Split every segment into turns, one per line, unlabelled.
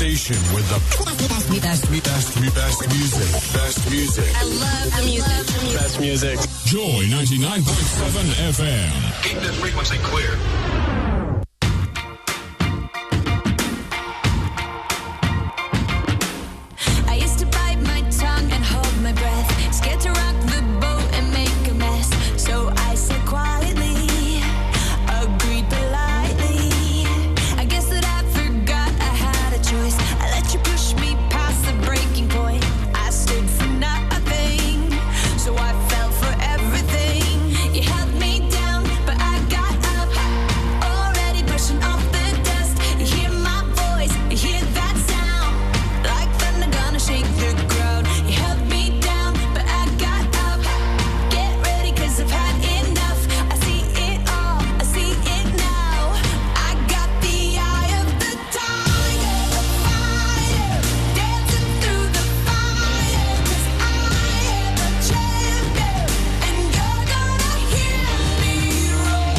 station with the best music. Best music.
I love the music.
Best music.
Joy 99.7 FM.
Keep this frequency clear.
I used to bite my tongue and hold my breath, scared to rock the boat and make a mess. So I said quietly, agreed politely. I guess that I forgot I had a choice. I let you push me past the breaking point. I stood for nothing, so I fell for everything. You held me down, but I got up, already brushing off the dust. You hear my voice, you hear that sound, like thunder gonna shake the ground. You held me down, but I got up. Get ready, 'cause I've had enough. I see it all, I see it now. I got the eye of the tiger, the fighter, dancing through the fire. 'Cause I am a champion, and you're gonna hear me roar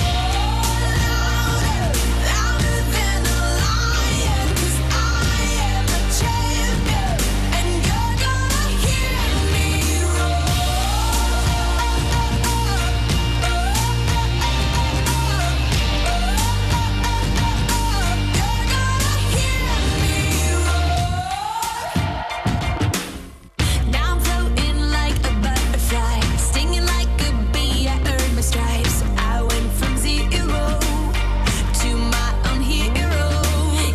louder, louder than a lion. 'Cause I am a champion, and you're gonna hear me roar. Now I'm floating like a butterfly, stinging like a bee. I earned my stripes. I went from zero to my own hero.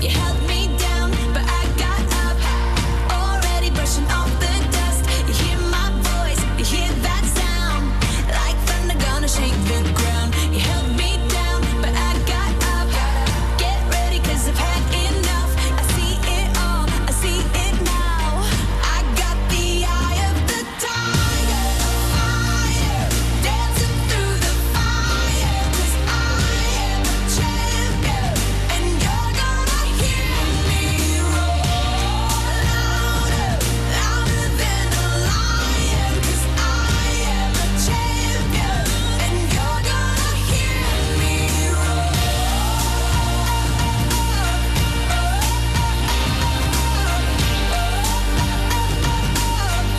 You held me down, but I got up, already brushing off the dust. You hear my voice, you hear that sound, like thunder gonna shake the ground. You held me down, but I got up. Get ready, 'cause I've had enough. I see it all, I see it now. I got the eye of the tiger, the fighter, dancing through the fire. 'Cause I am a champion, and you're gonna hear me roar louder, louder than a lion. 'Cause I am a champion, and you're gonna hear me roar.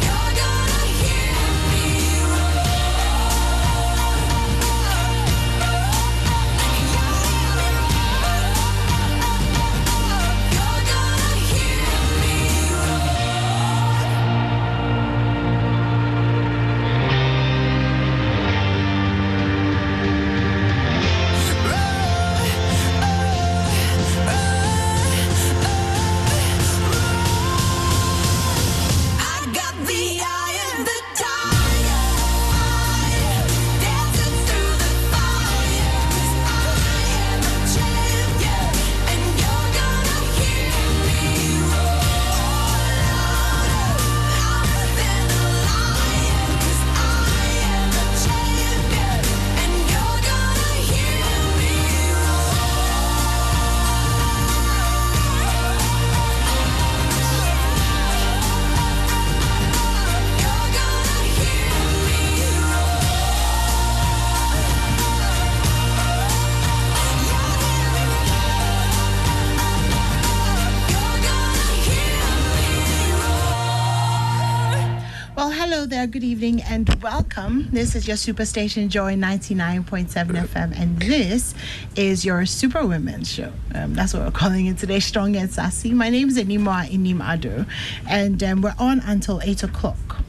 You're gonna hear me roar. You're gonna hear me I got the eye of the tiger, dancing through the fire. 'Cause I am a champion, and you're gonna hear me roar louder, louder than a lion. 'Cause I am a champion, and you're gonna hear me You're gonna hear me
Well, hello there, good evening, and welcome. This is your Superstation Joy 99.7 FM, and this is your Superwomen show. That's what we're calling it today, Strong and Sassy. My name is Enima Inim Ado, and we're on until 8 o'clock.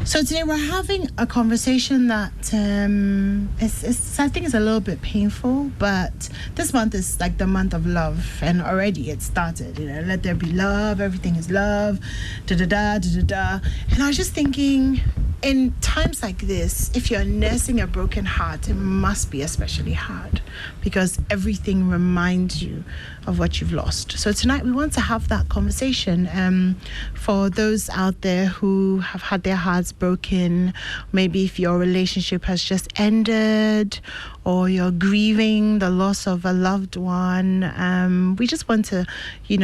So today we're having a conversation that I think is a little bit painful, but this month is like the month of love, and already it started. You know, let there be love, everything is love, da da da da da da. And I was just thinking, in times like this, if you're nursing a broken heart, it must be especially hard because everything reminds you of what you've lost. So tonight we want to have that conversation for those out there who have had their hearts broken. Maybe if your relationship has just ended, or you're grieving the loss of a loved one. We just want to,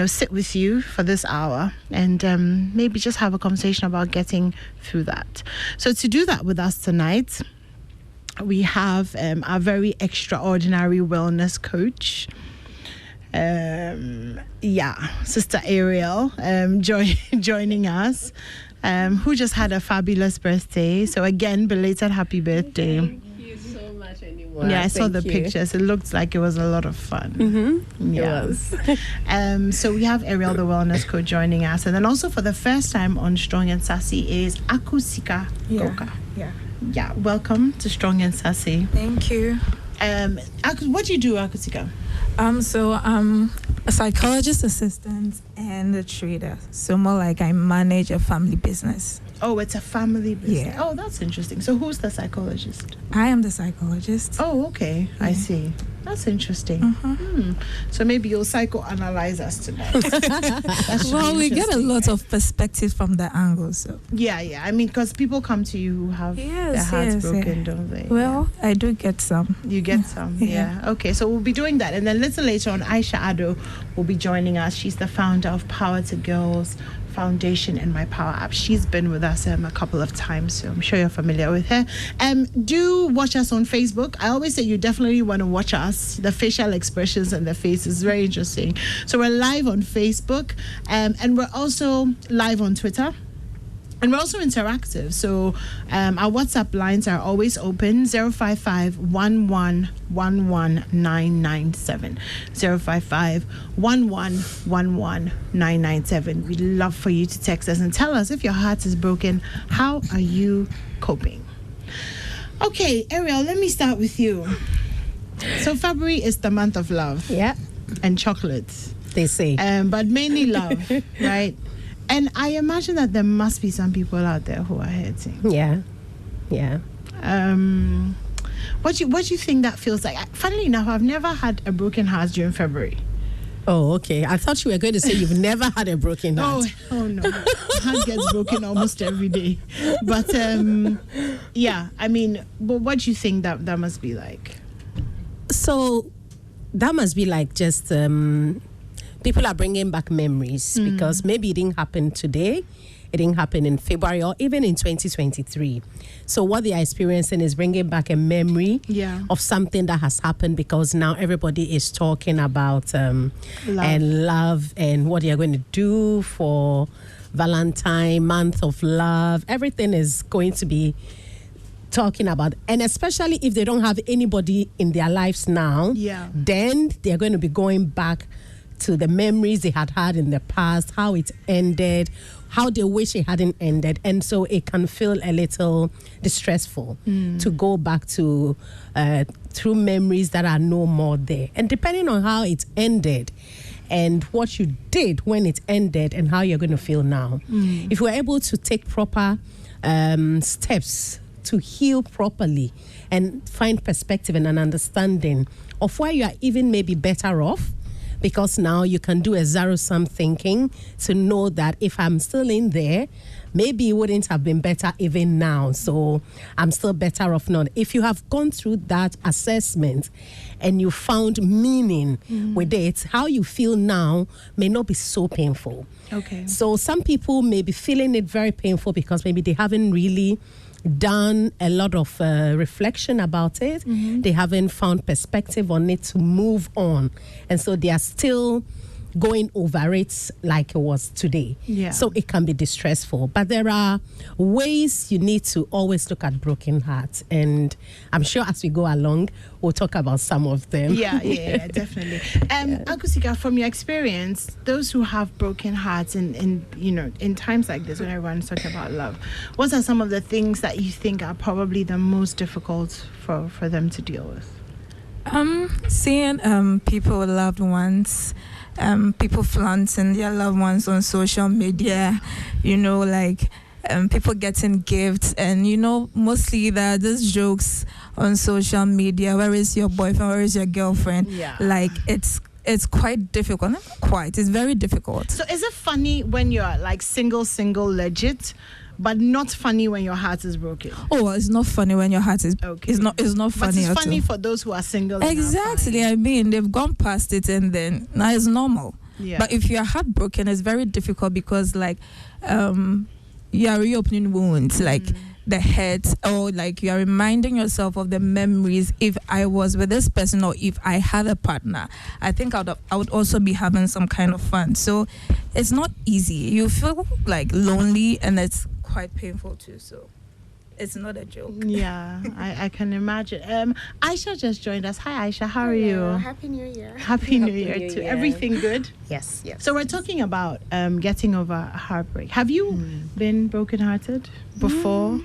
sit with you for this hour and maybe just have a conversation about getting through that. So to do that with us tonight, we have our very extraordinary wellness coach. Sister Ariel joining us, who just had a fabulous birthday. So again, belated happy birthday.
Thank you so much, anyone.
Yeah, I saw the
Thank you.
pictures. It looked like it was a lot of fun.
Mm-hmm.
Yeah.
It was.
So we have Ariel, the wellness coach, joining us. And then also for the first time on Strong and Sassy is Akusika Goka. Yeah, welcome to Strong and Sassy.
Thank you.
What do you do, Akusika?
So I'm a psychologist assistant and a trader. So more like I manage a family business.
Oh, it's a family business.
Yeah.
Oh, that's interesting. So who's the psychologist?
I am the psychologist.
Oh, okay. I
Yeah.
see. That's interesting. So maybe you'll psychoanalyze us tonight. That should
Well,
be
we get a
interesting.
lot of perspective from the angle. So
Yeah. I mean, because people come to you who have their hearts broken, don't they?
Well, I do get some.
You get some,
Yeah.
Okay, so we'll be doing that. And then a little later on, Aisha Ado will be joining us. She's the founder of Power to Girls Foundation and My Power app. She's been with us a couple of times, so I'm sure you're familiar with her. Do watch us on Facebook. I always say you definitely want to watch us. The facial expressions and the face is very interesting. So we're live on Facebook, and we're also live on Twitter. And we're also interactive. So our WhatsApp lines are always open, 055-1111-997. 055-1111-997. We'd love for you to text us and tell us if your heart is broken, how are you coping? Okay, Ariel, let me start with you. So February is the month of love.
Yeah,
And chocolates.
they say.
But mainly love, right? And I imagine that there must be some people out there who are hurting.
Yeah.
What do you think that feels like? Funnily enough, I've never had a broken heart during February.
Oh, okay. I thought you were going to say you've never had a broken heart.
Oh no, my heart gets broken almost every day. But yeah, I mean, but what do you think that must be like?
So that must be like just people are bringing back memories because maybe it didn't happen today, it didn't happen in February or even in 2023. So what they are experiencing is bringing back a memory of something that has happened because now everybody is talking about love and what they are going to do for Valentine, month of love. Everything is going to be talking about, and especially if they don't have anybody in their lives now, then they're going to be going back to the memories they had in the past, how it ended, how they wish it hadn't ended. And so it can feel a little distressful to go back to through memories that are no more there. And depending on how it ended and what you did when it ended and how you're going to feel now, if we're able to take proper steps to heal properly and find perspective and an understanding of why you are even maybe better off, because now you can do a zero-sum thinking to know that if I'm still in there, maybe it wouldn't have been better even now. So I'm still better off not. If you have gone through that assessment and you found meaning with it, how you feel now may not be so painful.
Okay.
So some people may be feeling it very painful because maybe they haven't really done a lot of reflection about it. They haven't found perspective on it to move on. And so they are still going over it like it was today.
Yeah.
So it can be distressful. But there are ways you need to always look at broken hearts. And I'm sure as we go along, we'll talk about some of them.
Yeah, definitely. Akusika, from your experience, those who have broken hearts in times like this when everyone's talking about love, what are some of the things that you think are probably the most difficult for them to deal with?
Seeing people with loved ones, people flaunting their loved ones on social media, people getting gifts, and mostly there are these jokes on social media. Where is your boyfriend? Where is your girlfriend?
Yeah.
Like it's quite difficult. Not quite. It's very difficult.
So is it funny when you're like single, legit, but not funny when your heart is broken?
Oh, it's not funny when your heart is
okay.
It's not funny.
But it's
at
funny
all.
for those who are single. and are
Exactly.
fine.
I mean, they've gone past it, and then now it's normal.
Yeah.
But if you're heartbroken, it's very difficult because you are reopening wounds. Like the hurt, or like you are reminding yourself of the memories. If I was with this person, or if I had a partner, I think I would also be having some kind of fun. So it's not easy. You feel like lonely, and it's quite painful too. So it's not a joke.
Yeah, I can imagine. Aisha just joined us. Hi, Aisha. How are you?
Happy New Year.
Happy New Year too. Everything good?
Yes.
So we're talking about getting over a heartbreak. Have you been brokenhearted before?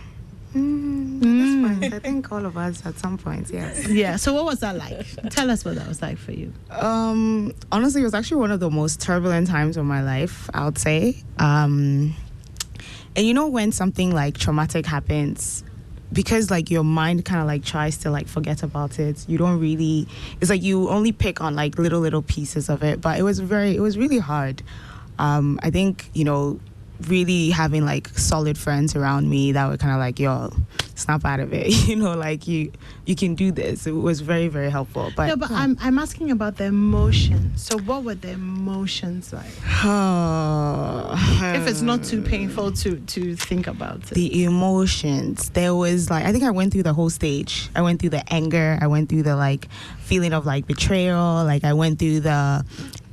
That's fine. I think all of us at some point, yes.
Yeah. So what was that like? Tell us what that was like for you.
Honestly, it was actually one of the most turbulent times of my life, I would say. And you know when something like traumatic happens, because like your mind kind of like tries to like forget about it, you don't really, it's like you only pick on like little pieces of it. But it was really hard. I think, really having like solid friends around me that were kind of like, yo, snap out of it, like you can do this. It was very, very helpful. But
no, but I'm asking about the emotions. So what were the emotions like? If it's not too painful to think about it.
The emotions, there was like, I think I went through the whole stage. I went through the anger, I went through the like feeling of like betrayal, like I went through the,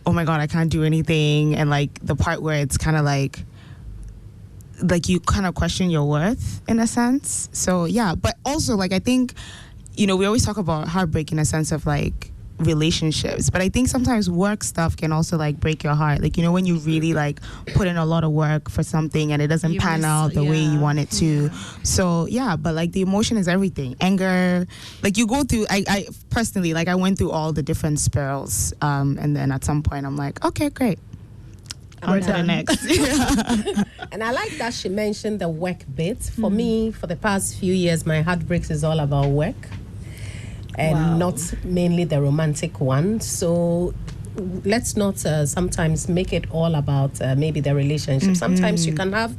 oh my god, I can't do anything, and like the part where it's kind of like you kind of question your worth in a sense. So yeah, but also like I think, we always talk about heartbreak in a sense of like relationships, but I think sometimes work stuff can also like break your heart. Like, when you really like put in a lot of work for something and it doesn't pan out the way you want it to. So yeah, but like the emotion is everything. Anger, like you go through, I personally, like I went through all the different spirals, and then at some point I'm like, okay, great, on to the next.
And I like that she mentioned the work bit. For me, for the past few years, my heartbreaks is all about work, and not mainly the romantic one. So let's not sometimes make it all about maybe the relationship. Sometimes you can have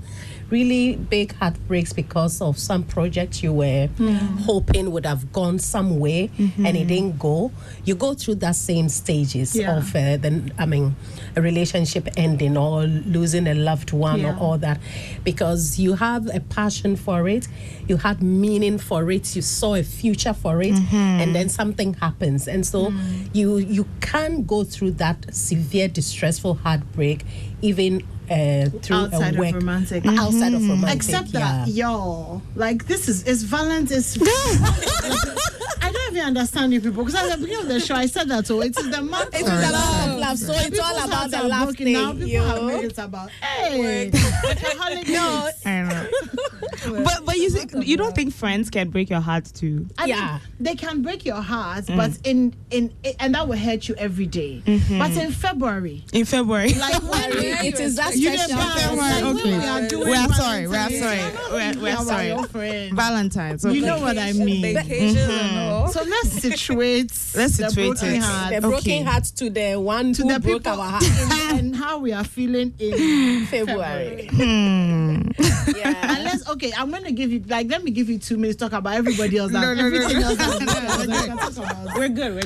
really big heartbreaks because of some project you were hoping would have gone some way and it didn't go. You go through that same stages of a relationship ending or losing a loved one or all that, because you have a passion for it, you had meaning for it, you saw a future for it, and then something happens, and so you can go through that severe distressful heartbreak even through
outside
a work,
of romantic.
outside of romantic,
except that y'all, like, this is Valentine's. I don't even understand you people, because at the beginning of the show I said that, so it is the month.
It is about love, so it's all about the love thing.
Now people have made it about like a holiday.
I know. But you don't think friends can break your heart too?
I mean, they can break your heart, but in and that will hurt you every day. But in February,
like
when
it is that
you
special.
we're sorry.
We're sorry. Valentine's. Okay.
You know what I mean.
Vacations and all.
So let's situate
the broken
heart.
The broken heart to the one
to
who
the
broke
people
our heart
and how we are feeling in
February.
Yeah. Unless, I'm going to give you, let me give you 2 minutes to talk about everybody else. Everything else that
We're good.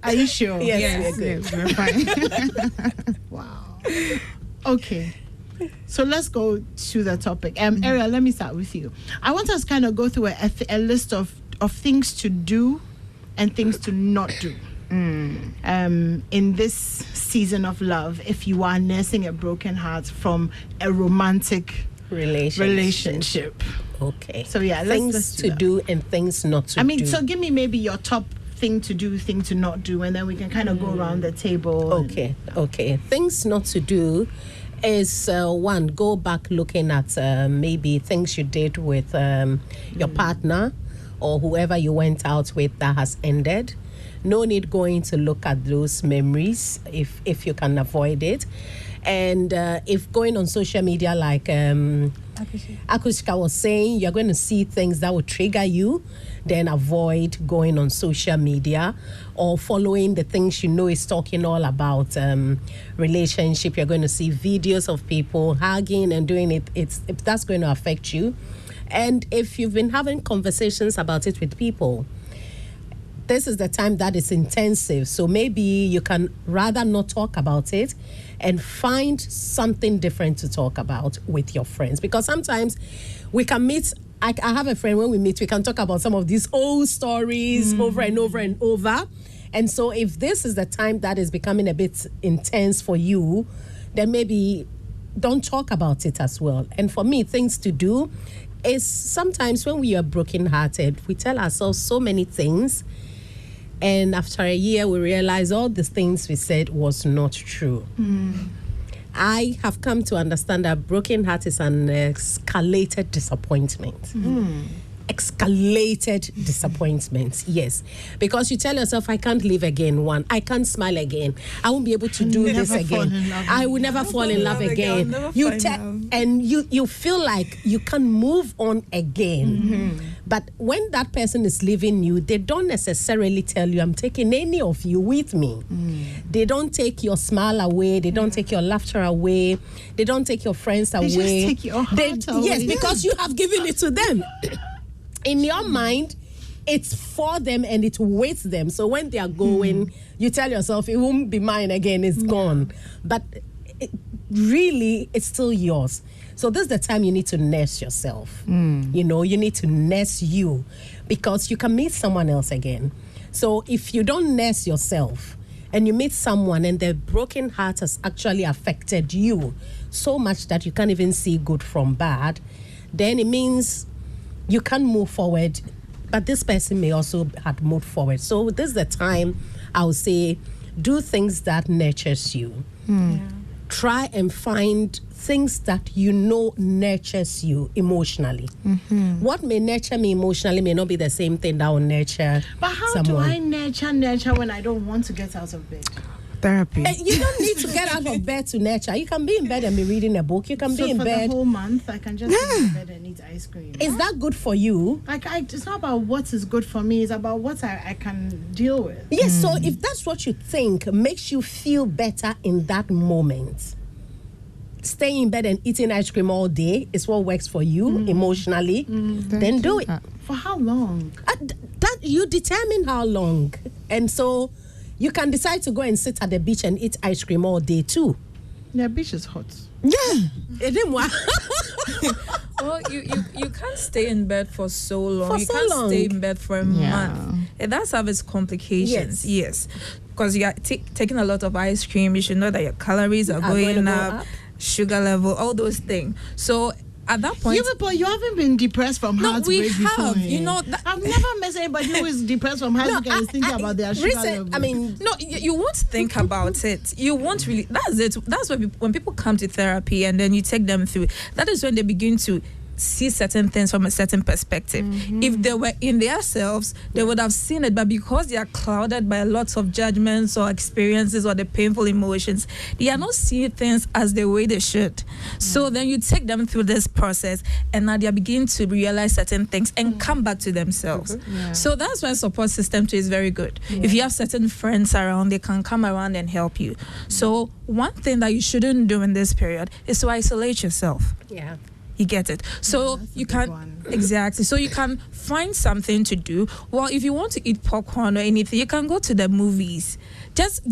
Are you sure?
Yes, we're good.
We're fine.
Wow. Okay. So let's go to the topic. Ariel, let me start with you. I want us kind of go through a list of things to do and things to not do. In this season of love, if you are nursing a broken heart from a romantic relationship.
Okay.
So yeah,
things
let's
to do and things not to do.
So give me maybe your top thing to do, thing to not do, and then we can kind of go around the table.
Okay. Things not to do is one, go back looking at maybe things you did with your partner or whoever you went out with that has ended. No need going to look at those memories if you can avoid it. And if going on social media, like Akushika was saying, you're going to see things that will trigger you, then avoid going on social media or following the things is talking all about relationship. You're going to see videos of people hugging and doing it. If that's going to affect you. And if you've been having conversations about it with people, this is the time that is intensive. So maybe you can rather not talk about it and find something different to talk about with your friends. Because sometimes we can meet. I have a friend, when we meet, we can talk about some of these old stories over and over and over. And so if this is the time that is becoming a bit intense for you, then maybe don't talk about it as well. And for me, things to do is sometimes when we are brokenhearted, we tell ourselves so many things. And after a year, we realize all the things we said was not true. I have come to understand that broken heart is an escalated disappointment. Escalated disappointments, yes. Because you tell yourself, I can't live again. One, I can't smile again. I won't be able to do this again. I will never fall in love again. You feel like you can't move on again. But when that person is leaving you, they don't necessarily tell you, I'm taking any of you with me. They don't take your smile away. They don't take your laughter away. They don't take your friends away.
They just take your heart away.
Yes, because you have given it to them. In your mind, it's for them and it waits them. So when they are going, you tell yourself, it won't be mine again, it's gone. But really, it's still yours. So this is the time you need to nurse yourself. You know, you need to nurse you, because you can meet someone else again. So if you don't nurse yourself and you meet someone and their broken heart has actually affected you so much that you can't even see good from bad, then it means you can't move forward, but this person may also have moved forward. So this is the time I would say, do things that nurtures you. Try and find things that you know nurtures you emotionally. What may nurture me emotionally may not be the same thing that will nurture
But how
someone.
do I nurture when I don't want to get out of bed?
Therapy.
You don't need to get out of bed to nurture. You can be in bed and be reading a book. You can
So
be in
for
bed.
the whole month, I can just be in bed and eat ice cream.
Is that good for you?
It's not about what is good for me. It's about what I can deal with.
Yes, so if that's what you think makes you feel better in that moment, staying in bed and eating ice cream all day is what works for you emotionally, then do it.
For how long?
That you determine how long. And so you can decide to go and sit at the beach and eat ice cream all day too.
The beach is hot.
Yeah. It didn't work.
Well, you can't stay in bed for so long.
For
you
so
can't
long.
stay in bed for a month. It does have its complications, yes. Because you are taking a lot of ice cream. You should know that your calories are going up, sugar level, all those things. So at that point,
But you haven't been depressed from heartbreak
we
before.
have. You know,
I've never met anybody who is depressed from heartbreak and is thinking about their sugar level.
I mean,
no, you won't think about it. You won't really. That's it. That's when people come to therapy and then you take them through. That is when they begin to see certain things from a certain perspective. If they were in their selves, they would have seen it, but because they are clouded by lots of judgments or experiences or the painful emotions, they are not seeing things as the way they should. So then you take them through this process and now they are beginning to realize certain things and come back to themselves. So that's why support system too is very good. If you have certain friends around, they can come around and help you. So one thing that you shouldn't do in this period is to isolate yourself.
yeah.
You get it. So you can exactly. So you can find something to do. Well, if you want to eat popcorn or anything, you can go to the movies. Just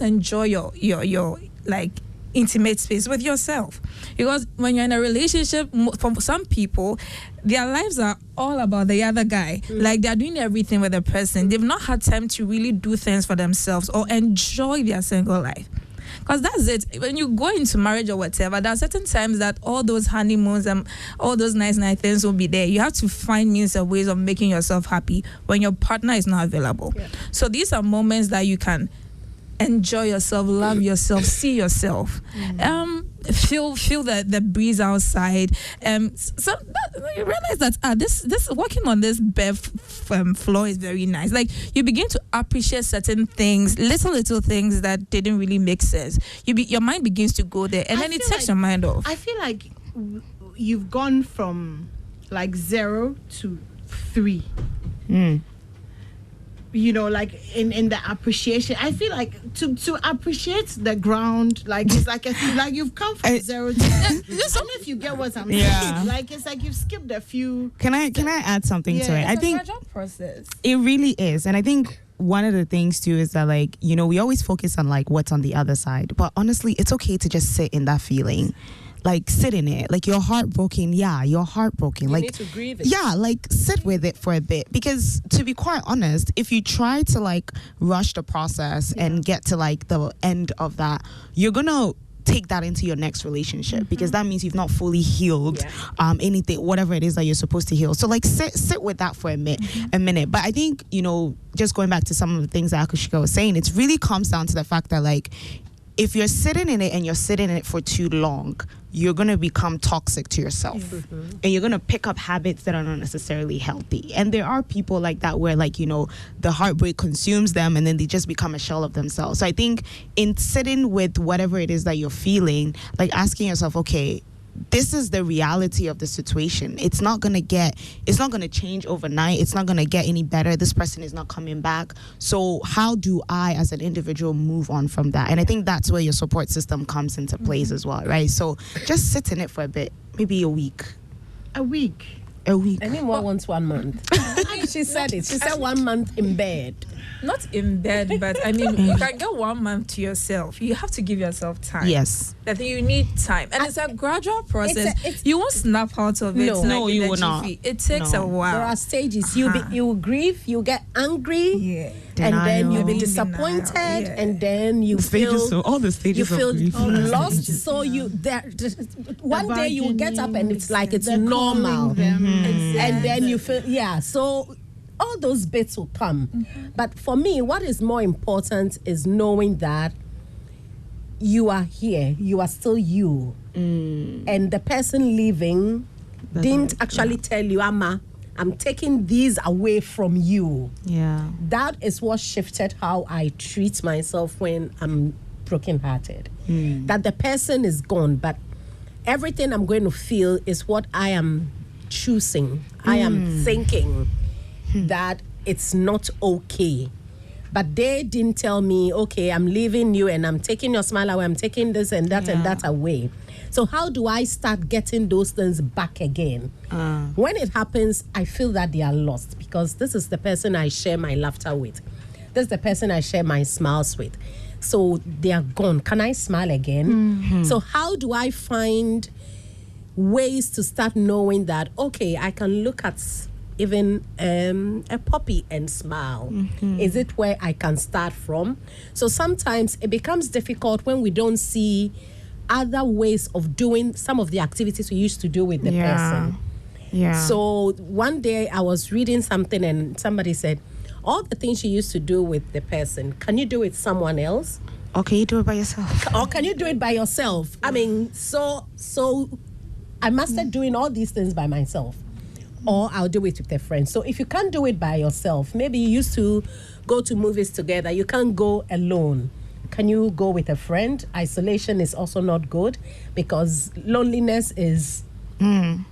enjoy your like intimate space with yourself. Because when you're in a relationship, for some people, their lives are all about the other guy. Like they're doing everything with the person. They've not had time to really do things for themselves or enjoy their single life. Because that's it. When you go into marriage or whatever, there are certain times that all those honeymoons and all those nice things will be there. You have to find means and ways of making yourself happy when your partner is not available. So these are moments that you can enjoy yourself, love yourself, see yourself, feel the breeze outside. So you realize that this walking on this bare floor is very nice. Like you begin to appreciate certain things, little things that didn't really make sense. Your mind begins to go there, and then it takes your mind off.
I feel like you've gone from like 0 to 3. you know, like in the appreciation. I feel like to appreciate the ground, like it's like like you've come from zero to I don't know if you get what I'm saying. Like it's like you've skipped a few.
Can I add something to it? I think
it's a gradual process.
it really is, and I think one of the things too is that, like, you know, we always focus on like what's on the other side, but honestly, it's okay to just sit in that feeling. Like, sit in it. Like, you're heartbroken. Yeah, you're heartbroken.
You
like,
need to grieve it.
Yeah, like, sit with it for a bit. Because, to be quite honest, if you try to, like, rush the process and get to, like, the end of that, you're going to take that into your next relationship, because that means you've not fully healed anything, whatever it is that you're supposed to heal. So, like, sit with that for a minute. But I think, you know, just going back to some of the things that Akushika was saying, it really comes down to the fact that, like, if you're sitting in it and you're sitting in it for too long, you're going to become toxic to yourself. And you're going to pick up habits that are not necessarily healthy. And there are people like that where, like, you know, the heartbreak consumes them and then they just become a shell of themselves. So I think in sitting with whatever it is that you're feeling, like asking yourself, okay, this is the reality of the situation. It's not going to change overnight. It's not going to get any better. This person is not coming back. So how do I, as an individual, move on from that? And I think that's where your support system comes into place as well, right? So just sit in it for a bit, maybe a week.
A week.
Anyone wants 1 month. She said it. She said 1 month in bed.
Not in bed, but I mean, you can get 1 month to yourself. You have to give yourself time.
Yes.
I think you need time. And it's a gradual process. You won't snap out of it.
No,
like
you
in
will
a
not.
jiffy. It takes a while.
There are stages. You will grieve, you get angry,
Yeah.
and then you'll be
Denial.
disappointed,
Yeah.
and then you
all the
you
stages
feel
of grief.
lost. So one day you will get up and it's like it's normal, and then you feel So all those bits will come. But for me, what is more important is knowing that you are here, you are still you, and the person leaving didn't actually tell you, I'm taking these away from you.
Yeah.
That is what shifted how I treat myself when I'm brokenhearted. That the person is gone, but everything I'm going to feel is what I am choosing. I am thinking that it's not okay. But they didn't tell me, okay, I'm leaving you and I'm taking your smile away, I'm taking this and that and that away. So how do I start getting those things back again? When it happens, I feel that they are lost, because this is the person I share my laughter with. This is the person I share my smiles with. So they are gone. Can I smile again? So how do I find ways to start knowing that, okay, I can look at even a puppy and smile? Is it where I can start from? So sometimes it becomes difficult when we don't see other ways of doing some of the activities we used to do with the person.
Yeah.
So one day I was reading something and somebody said, all the things you used to do with the person, can you do with someone else?
Or can you do it by yourself?
Or can you do it by yourself? I mean, so I mastered doing all these things by myself. Or I'll do it with a friend. So if you can't do it by yourself, maybe you used to go to movies together, you can't go alone. Can you go with a friend? Isolation is also not good, because loneliness is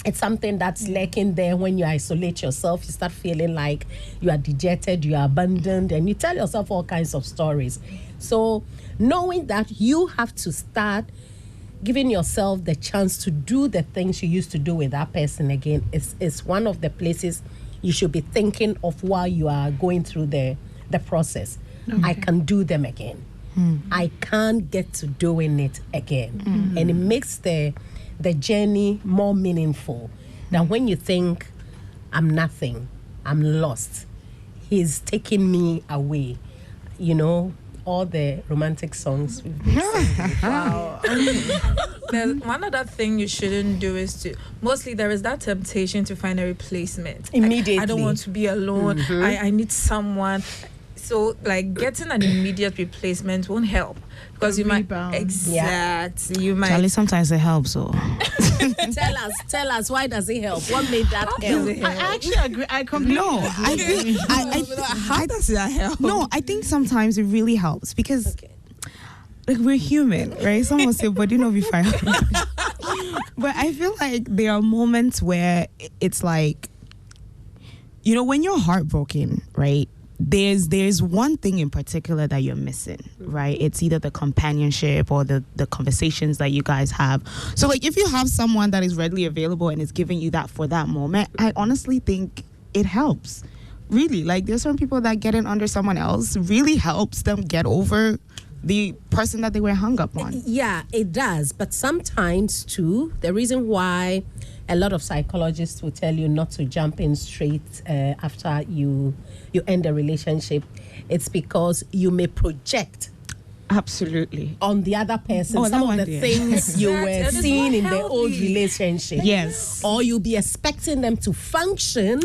it's something that's lurking there. When you isolate yourself, you start feeling like you are dejected, you are abandoned, and you tell yourself all kinds of stories. So knowing that you have to start giving yourself the chance to do the things you used to do with that person again is one of the places you should be thinking of while you are going through the process. I can do them again. I can't get to doing it again. And it makes the journey more meaningful than when you think, I'm nothing, I'm lost, he's taking me away. You know, all the romantic songs we've been singing.
Wow. There's one other thing you shouldn't do is mostly there is that temptation to find a replacement.
Immediately.
I don't want to be alone. I need someone. So, like, getting an immediate replacement won't help, because you
rebound.
might you might.
Charlie, sometimes it helps. So
Tell us, why does it help? What made that help?
I actually agree. I completely agree.
How does that help?
No, I think sometimes it really helps, because like, we're human, right? Someone say, but you know, be fine. But I feel like there are moments where it's like, you know, when you're heartbroken, right? there's one thing in particular that you're missing, right? It's either the companionship or the conversations that you guys have. So like if you have someone that is readily available and is giving you that for that moment, I honestly think it helps. Really, like there's some people that getting under someone else really helps them get over the person that they were hung up on.
Yeah, it does. But sometimes too, the reason why a lot of psychologists will tell you not to jump in straight after you end a relationship, it's because you may project
Absolutely.
on the other person
Oh,
some
that
of
one
the
there.
things you were
That is
seeing
not
in the old
healthy.
relationship.
Yes.
Or you'll be expecting them to function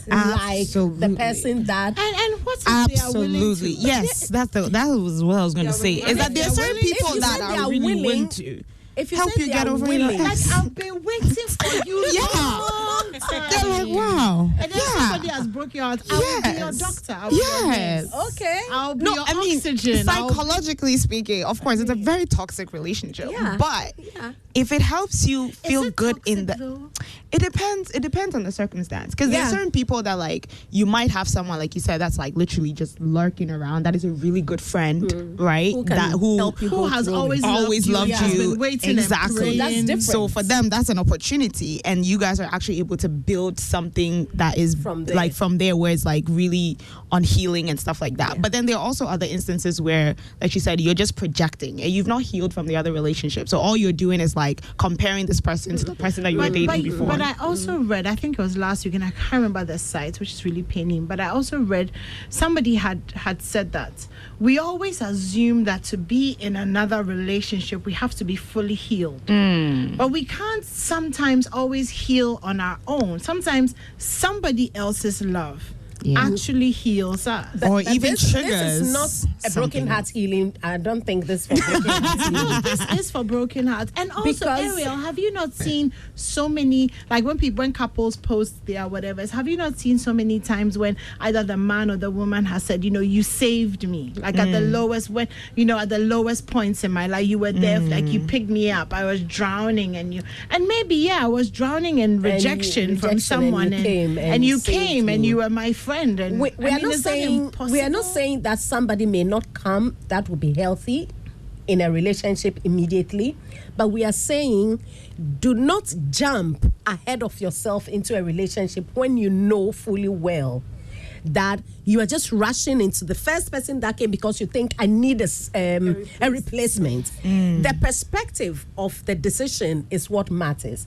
like
Absolutely.
the person that
And what's if they are willing
Absolutely.
to?
Yes, that was what I was going to say. Is that there are certain people
If you
that
said they
are
are
really
willing,
willing to
if you
help
said
you
they
get
are
over your
willing,
Like
ex.
I've been waiting for you
Yeah.
long time.
They're like, wow.
And then somebody has broken your heart. I'll be your
Yes.
doctor. I'll be your
Yes.
nurse.
okay.
I'll be
No,
your
I mean,
oxygen.
psychologically speaking, of course, it's a very toxic relationship.
Yeah.
But
Yeah.
if it helps you feel good in the,
though?
it depends on the circumstance. Because
Yeah.
there's certain people that like you might have someone like you said that's like literally just lurking around. That is a really good friend, right?
Who can
that who
help you
Who
go
has
through
always
it.
always loved
has
you.
been waiting
Exactly.
and
That's
praying.
different.
So for them, that's an opportunity, and you guys are actually able to build something that is
From there.
like from there, where it's like really on healing and stuff like that. But then there are also other instances where, like you said, you're just projecting and you've not healed from the other relationship. So all you're doing is like comparing this person to the person that you were dating before.
But I also read, I think it was last week, and I can't remember the site, which is really paining. But I also read somebody had said that we always assume that to be in another relationship, we have to be fully healed. But we can't sometimes always heal on our own. Sometimes somebody else's love actually heals us.
or
But
even
this
triggers
is not a broken
something
heart healing. I don't think this for broken heart healing.
No, this is for broken hearts. And also,
Because-
Ariel, have you not seen so many, like when couples post their whatevers, have you not seen so many times when either the man or the woman has said, you saved me, like at the lowest, when, at the lowest points in my life, you were there, like you picked me up, I was drowning, and maybe, I was drowning in rejection from someone, and you came and you were my friend. And
We
I
are
mean,
not
is that
saying
impossible?
that somebody may not come that will be healthy in a relationship immediately, but we are saying do not jump ahead of yourself into a relationship when you know fully well that you are just rushing into the first person that came because you think I need a replacement. The perspective of the decision is what matters.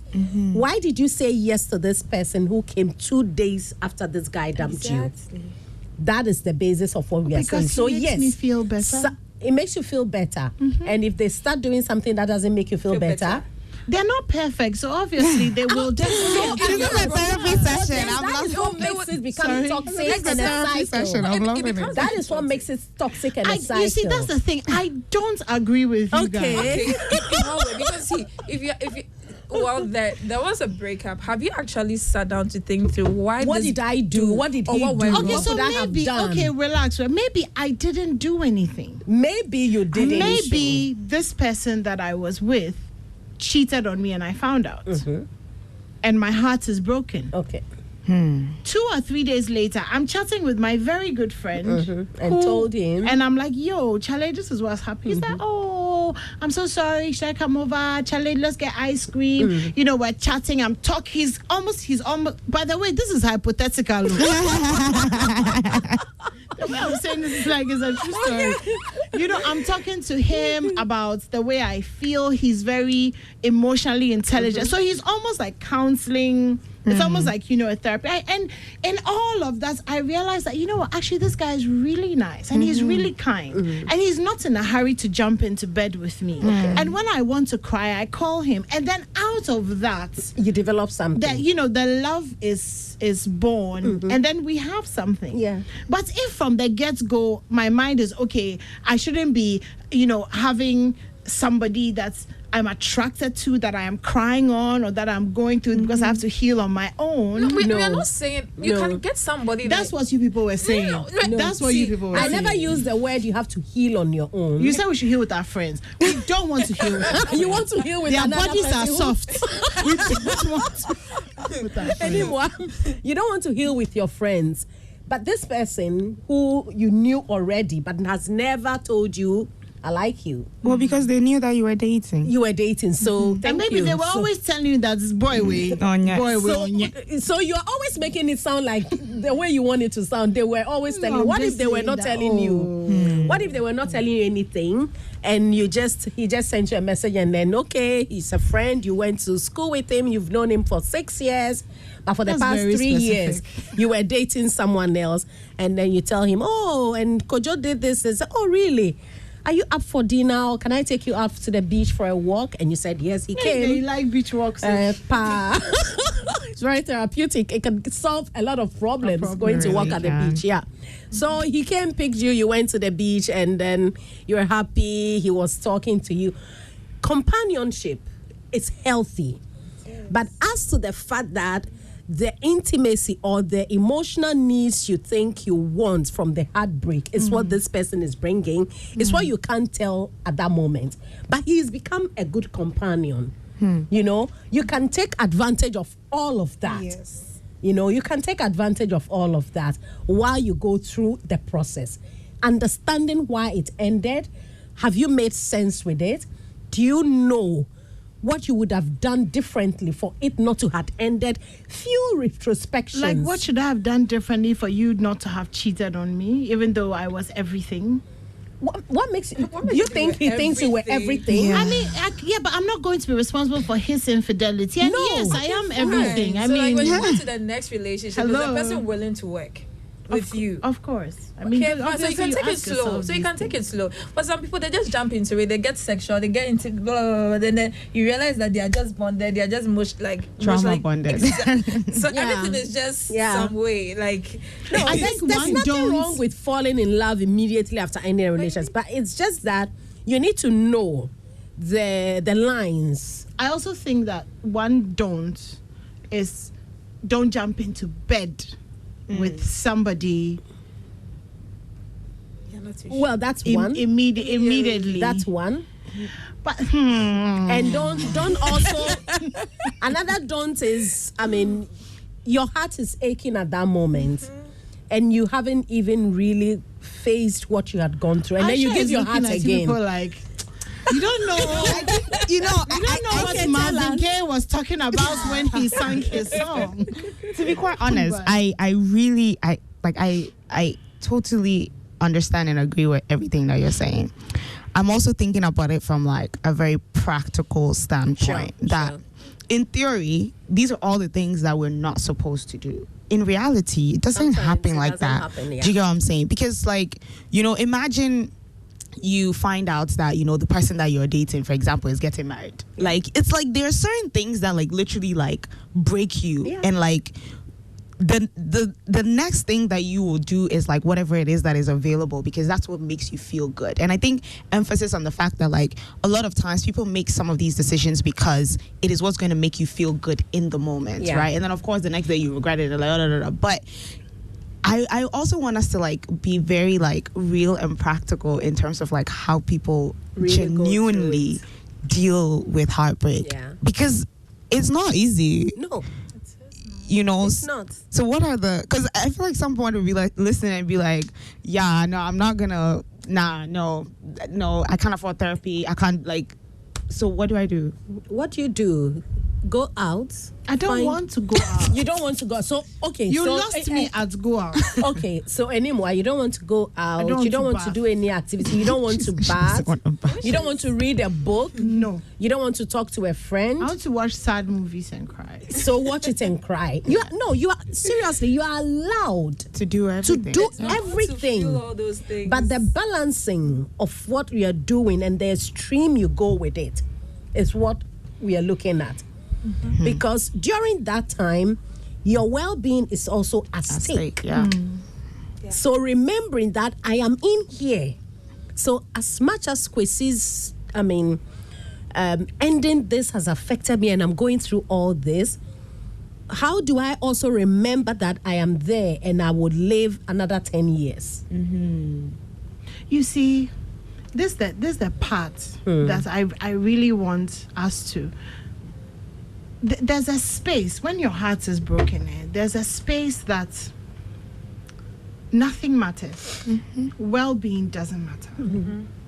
Why did you say yes to this person who came 2 days after this guy dumped you? That is the basis of what we are saying.
Because
So
he makes
yes,
me feel better.
it makes you feel better. And if they start doing something that doesn't make you feel better.
They're not perfect, so obviously they will definitely.
This is a therapy session. I'm
That is what makes it become
Sorry.
toxic
This is a
and a
therapy session.
cycle.
I'm loving it.
That is what makes it toxic and a cycle.
You see, that's the thing. I don't agree with you guys.
Okay.
No, because see, if you well, there was a breakup. Have you actually sat down to think through why?
What did I do? What did he do?
what went
What
wrong?
Okay, so
could I have
maybe,
done?
relax. Maybe I didn't do anything.
Maybe you didn't.
Maybe this person that I was with cheated on me and I found out. And my heart is broken.
Okay.
2 or 3 days later, I'm chatting with my very good friend
And told him.
and I'm like, yo, Charlie, this is what's happening. He's like, oh, I'm so sorry. Should I come over? Charlie, let's get ice cream. We're chatting. I'm talking. He's almost, by the way, this is hypothetical. The way I'm saying this is like it's a true story. I'm talking to him about the way I feel. He's very emotionally intelligent. So he's almost like counseling. It's almost like, a therapy. And in all of that, I realized that, actually this guy is really nice and he's really kind. And he's not in a hurry to jump into bed with me. And when I want to cry, I call him. And then out of that,
You develop something.
that the love is born and then we have something.
Yeah.
But if from the get-go my mind is okay, I shouldn't be having somebody that's I'm attracted to, that I am crying on, or that I'm going through because I have to heal on my own.
We
No.
are not saying you
No.
can get somebody.
That's
that,
what you people were saying.
No.
That's what
See,
you people were
I
saying.
never use the word you have to heal on your own.
You said we should heal with our friends. We don't want to heal with our friends.
You want to heal with
Their
another
bodies are
person who-
soft. We don't want to heal with our friends.
anymore. You don't want to heal with your friends But this person who you knew already but has never told you, I like you.
Well, because they knew that you were dating.
You were dating, so
And
thank
maybe
you.
they were
So-
always telling you that this boy way. Boy way.
So you're always making it sound like the way you want it to sound. They were always telling
No,
you.
I'm
What if
just
they were
saying
not
that,
telling you? What if they were not telling you anything and he just sent you a message and then, okay, he's a friend, you went to school with him, you've known him for 6 years, but for the
That's
past
very
3 years,
specific.
you were dating someone else, and then you tell him, oh, and Kojo did this, and say, oh, really? Are you up for dinner? Or can I take you out to the beach for a walk? And you said yes. He
They
came.
like beach walks.
It's very therapeutic. It can solve a lot of problems going to
really
walk at the
can.
beach. Yeah. So he came, picked you. You went to the beach, and then you were happy. He was talking to you. Companionship is healthy, but as to the fact that the intimacy or the emotional needs you think you want from the heartbreak is what this person is bringing. It's what you can't tell at that moment. But he's become a good companion. You know, you can take advantage of all of that.
Yes.
You know, you can take advantage of all of that while you go through the process. Understanding why it ended. Have you made sense with it? Do you know what you would have done differently for it not to have ended? Few retrospections.
Like, what should I have done differently for you not to have cheated on me, even though I was everything?
What makes you? You think he thinks you were everything?
Yeah.
I mean, but I'm not going to be responsible for his infidelity. And
No,
yes, I am everything. I
so
mean,
like when you go to the next relationship, is
Hello.
the person willing to work with you?
Of course. I mean,
Okay, but so you can take it
ask
slow.
yourself
So you
these
can take
things.
it slow. But some people, they just jump into it. They get sexual. They get into blah, blah, blah, then you realize that they are just bonded. They are just
Trauma bonded.
So
Yeah.
everything is just
Yeah.
some way. Like,
No,
I think
there's
one
nothing
don't-
wrong with falling in love immediately after ending a relationship, but it's just that you need to know the lines.
I also think that one don't jump into bed with somebody
you're not too sure.
Well, that's one.
immediately.
That's one.
But
And don't also another don't is, I mean, your heart is aching at that moment and you haven't even really faced what you had gone through, and then you
Aisha
give
is
your
looking
heart
at you
again.
people like, you don't know.
You know,
You don't know what
can tell
Marvin
us.
Gaye was talking about when he sang his song.
to be quite honest,
But-
I really totally understand and agree with everything that you're saying. I'm also thinking about it from like a very practical standpoint that in theory, these are all the things that we're not supposed to do. In reality, it doesn't
Sometimes
happen
it
like
doesn't
that.
happen, yeah.
Do you get what I'm saying? Because like, you know, imagine you find out that, you know, the person that you're dating, for example, is getting married. Like, it's like there are certain things that like literally like break you.
Yeah.
And like the next thing that you will do is like whatever it is that is available, because that's what makes you feel good. And I think emphasis on the fact that like a lot of times people make some of these decisions because it is what's going to make you feel good in the moment,
Yeah.
right? And then of course the next day you regret it and like, but I also want us to like be very like real and practical in terms of like how people
Really go through
genuinely
it.
deal with heartbreak,
Yeah.
because it's not easy,
No,
you know.
it's not.
So what are the, because I feel like someone would be like listen and be like, yeah, no, I'm not gonna, no, I can't afford therapy, I can't, like, so what do I do?
What do you do? Go out.
I don't
find-
want to go out.
You don't want to go. So okay,
You
so,
lost me at go out.
Okay, so anymore, you don't want to go out.
don't
You don't
want
want
to
to do any activity. You don't want to bath.
want to bath.
You don't want to read a book.
No.
You don't want to talk to a friend.
I want to watch sad movies and cry.
So watch it and cry. You are seriously. You are allowed
To do
to
everything.
do
To feel
everything.
all those things.
But the balancing of what we are doing and the extreme you go with it is what we are looking at. Because during that time, your well-being is also at
At
stake.
stake, yeah.
So remembering that I am in here. So as much as Kwesi's, ending this has affected me and I'm going through all this, how do I also remember that I am there and I would live another 10 years?
You see, this the part that I really want us to. There's a space when your heart is broken. There's a space that nothing matters. Well-being doesn't matter.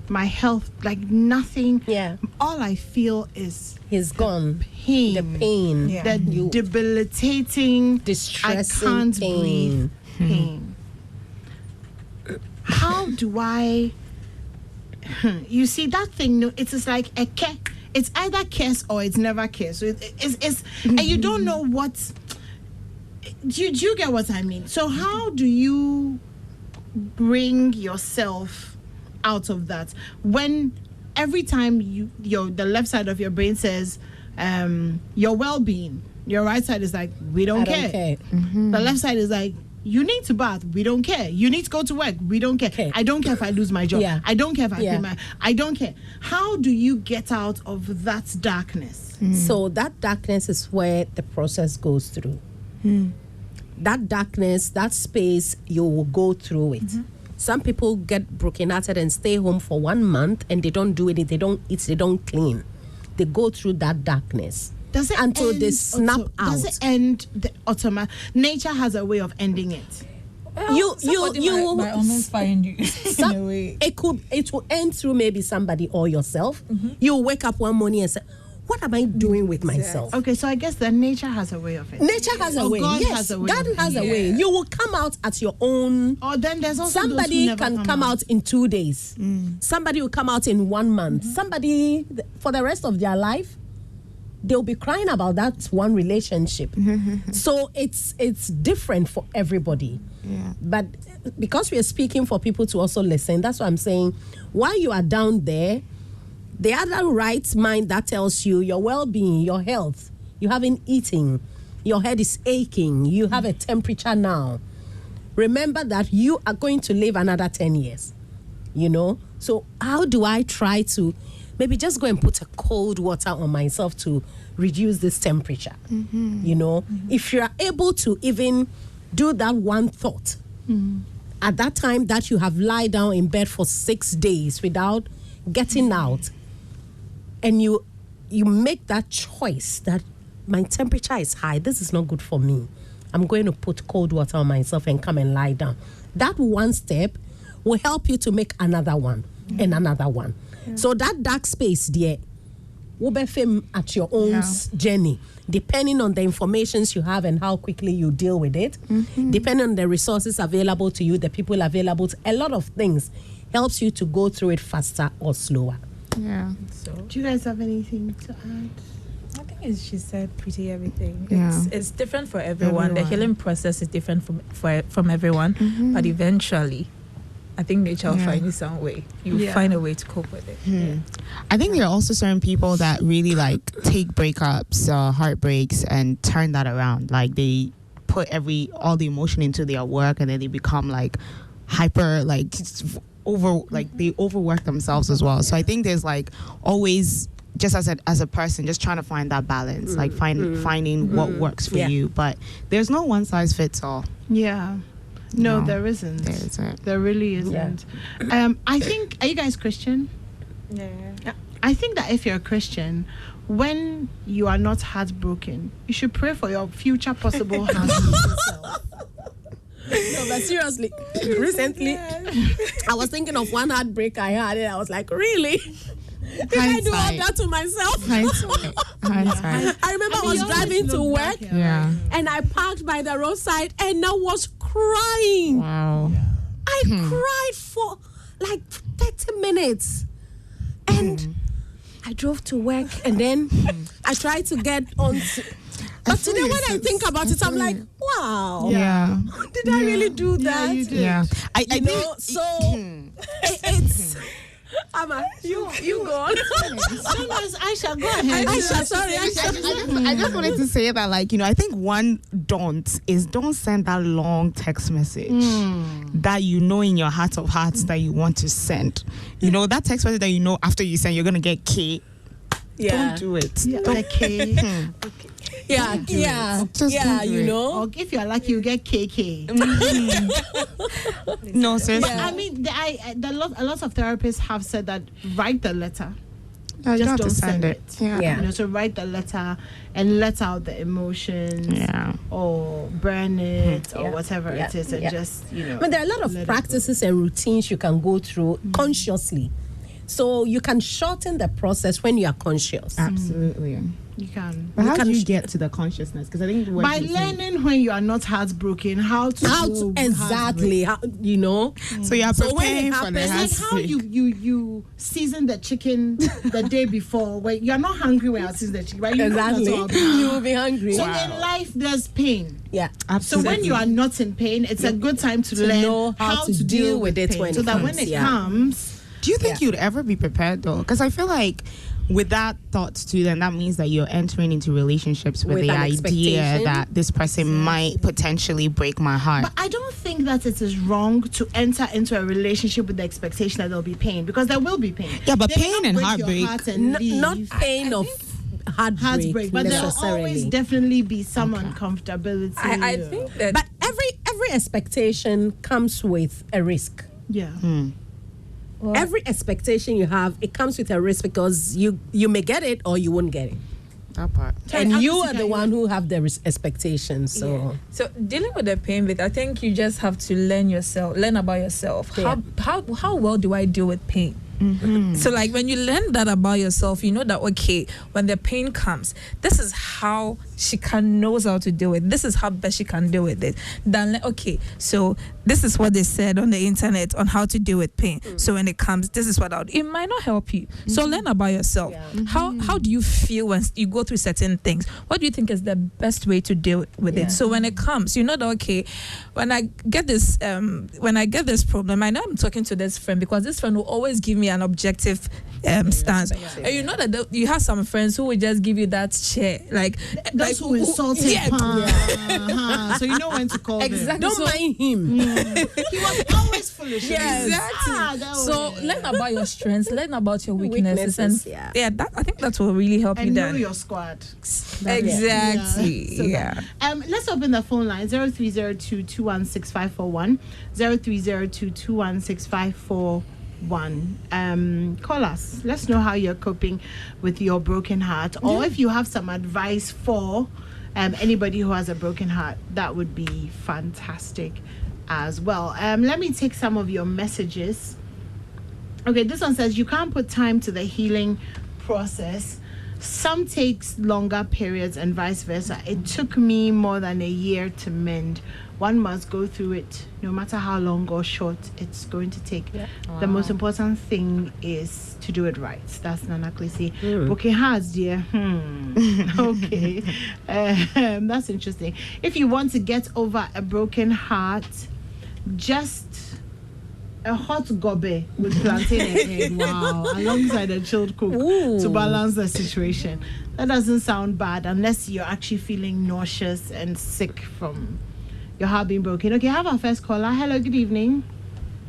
My health, like nothing.
Yeah.
All I feel is
He's gone.
pain.
The pain.
Yeah.
The
You-
debilitating,
Distressing
I can't
pain.
breathe pain. How do I? You see that thing? No, it's just like a care. It's either cares or it's never cares. So it's and you don't know what. Do you get what I mean? So how do you bring yourself out of that when every time the left side of your brain says your well-being, your right side is like, we don't care. The left side is like, you need to bath, we don't care. You need to go to work, we don't care.
Okay.
I don't care if I lose my job.
Yeah.
I don't care if I
Yeah.
pay my. I don't care. How do you get out of that darkness?
So that darkness is where the process goes through. That darkness, that space, you will go through it. Some people get brokenhearted and stay home for 1 month and they don't do anything. They don't eat, they don't clean. They go through that darkness
Does it
until they
end
snap out.
Does it end the automatic? Nature has a way of ending it.
you
might almost find you in a way.
it will end through maybe somebody or yourself. You wake up one morning and say, what am I doing with myself?
Okay, so I guess that nature has a way of it.
Nature has a
Or
way.
God
Yes,
has a way
God
of
has a
it.
way. You will come out at your own.
Or then there's also those who
Somebody
never
can come out in 2 days. Somebody will come out in 1 month. Somebody, for the rest of their life, they'll be crying about that one relationship. So it's different for everybody.
Yeah.
But because we are speaking for people to also listen, that's what I'm saying. While you are down there, the other right mind that tells you your well-being, your health, you haven't eaten, your head is aching, you have a temperature now. Remember that you are going to live another 10 years, you know? So how do I try to maybe just go and put a cold water on myself to reduce this temperature? You know, if you are able to even do that one thought at that time that you have lied down in bed for 6 days without getting out, and you make that choice that my temperature is high, this is not good for me, I'm going to put cold water on myself and come and lie down. That one step will help you to make another one and another one. So that dark space there will be film at your own journey, depending on the information you have and how quickly you deal with it, depending on the resources available to you, the people available, a lot of things helps you to go through it faster or slower.
Yeah.
So
Do you guys have anything to add?
I think she said pretty everything.
Yeah.
It's different for everyone. The
Everyone.
healing process is different from everyone, but eventually, I think nature will find you some way. You find a way to cope with it.
I think there are also certain people that really like take breakups, heartbreaks, and turn that around. Like they put all the emotion into their work, and then they become like hyper, like they overwork themselves as well. So I think there's like always, just as a person, just trying to find that balance, like finding what works for you. But there's no one size fits all.
Yeah. No,
No,
there isn't.
there isn't.
There really isn't. I think, are you guys Christian?
Yeah.
I think that if you're a Christian, when you are not heartbroken, you should pray for your future possible heartbroken self.
No, but seriously, recently, I was thinking of one heartbreak I had, and I was like, really? Did I do all
Hindsight.
that to myself?
Hindsight.
I remember I
You
was
always
driving to
look
work,
back,
Yeah.
and I parked by the roadside, and I was crying.
Wow.
I cried for like 30 minutes. And I drove to work, and then I tried to get on. But
feel
today,
your
when I
sense.
think about it, I'm like, wow.
Yeah.
Did I really do that?
you did.
Yeah. I
You know, so it's. Amma, you go on.
Sometimes I shall go ahead.
I just wanted to say that, like, I think one don't send that long text message that in your heart of hearts that you want to send. That text message that after you send, you're going to get K.
Yeah.
Don't do it.
Yeah, okay.
Yeah.
Just don't do it.
Or if you're lucky, you get KK.
No, seriously.
I mean, a lot of therapists have said that write the letter
No, you
just
don't have to
don't
send
send
it. Yeah.
Yeah.
You know, so write the letter and let out the emotions,
Yeah.
or burn it, or
Yeah.
whatever
Yeah.
it is, and
Yeah.
just, you know.
But there are a lot
let
of
it
practices and routines you can go through consciously. So you can shorten the process when you are conscious.
Absolutely.
You can.
But how
can
do you
sh-
get to the consciousness? Because I think what
By
you're saying-
learning when you are not heartbroken, how to deal with
exactly, how, you know.
So you're
So when it
preparing for the
happens-
It's like how you season the chicken the day before. When you're not hungry when you season the chicken, right? You know that's
Exactly.
all about.
You will be hungry.
So in life, there's pain.
Yeah.
So
Absolutely.
when you are not in pain, it's a good time to learn
know how to deal with it
pain,
when
so
it
that when
comes,
it
yeah.
comes,
Do you think you'd ever be prepared though? Because I feel like with that thought too, then that means that you're entering into relationships with
With
the
an
idea
expectation.
that this person might potentially break my heart.
but I don't think that it is wrong to enter into a relationship with the expectation that there'll be pain, because there will be pain.
Yeah, but
They may
pain
not
and
break your
heartbreak-
heart and leave.
Not pain of heartbreak,
But there'll
necessarily.
always definitely be some uncomfortability.
I think that.
But every expectation comes with a risk.
yeah.
Every expectation you have, it comes with a risk, because you may get it or you won't get it.
that part.
And you
Jessica,
are the one who have the expectations. So
So dealing with the pain bit, I think you just have to learn about yourself.
Yeah.
How well do I deal with pain? So like when you learn that about yourself, you know that okay, when the pain comes, this is how she knows how to deal with it. This is how best she can deal with it. Then like, okay, so this is what they said on the internet on how to deal with pain. So when it comes, this is what it might not help you. So learn about yourself.
Yeah.
How do you feel when you go through certain things? What do you think is the best way to deal with it? So when it comes, you know that okay, when I get this problem, I know I'm talking to this friend, because this friend will always give me an objective stance. And you know that you have some friends who will just give you that chair, like
Those who insult him.
Yeah.
So you know when to call
Exactly.
them.
don't
So-
mind him.
He was always foolish.
Yes.
Exactly.
That
So
was-
learn about your strengths, learn about your weaknesses,
Weaknesses,
and
yeah.
that, I think that will really help you
and know
then.
your squad.
Exactly.
So
Yeah.
that- let's open the phone line 0302216541 0302216541. Call us. Let's know how you're coping with your broken heart, or if you have some advice for anybody who has a broken heart, that would be fantastic as well. Let me take some of your messages. Okay, this one says you can't put time to the healing process. Some takes longer periods and vice versa. It took me more than a year to mend. One must go through it, no matter how long or short it's going to take. The most important thing is to do it right. That's Nana Klisi. Okay, hearts, dear. Okay, that's interesting. If you want to get over a broken heart, just a hot gobe with plantain and egg, wow, alongside a chilled coke to balance the situation. That doesn't sound bad unless you're actually feeling nauseous and sick from your heart being broken. Okay, have our first caller. Hello, good evening.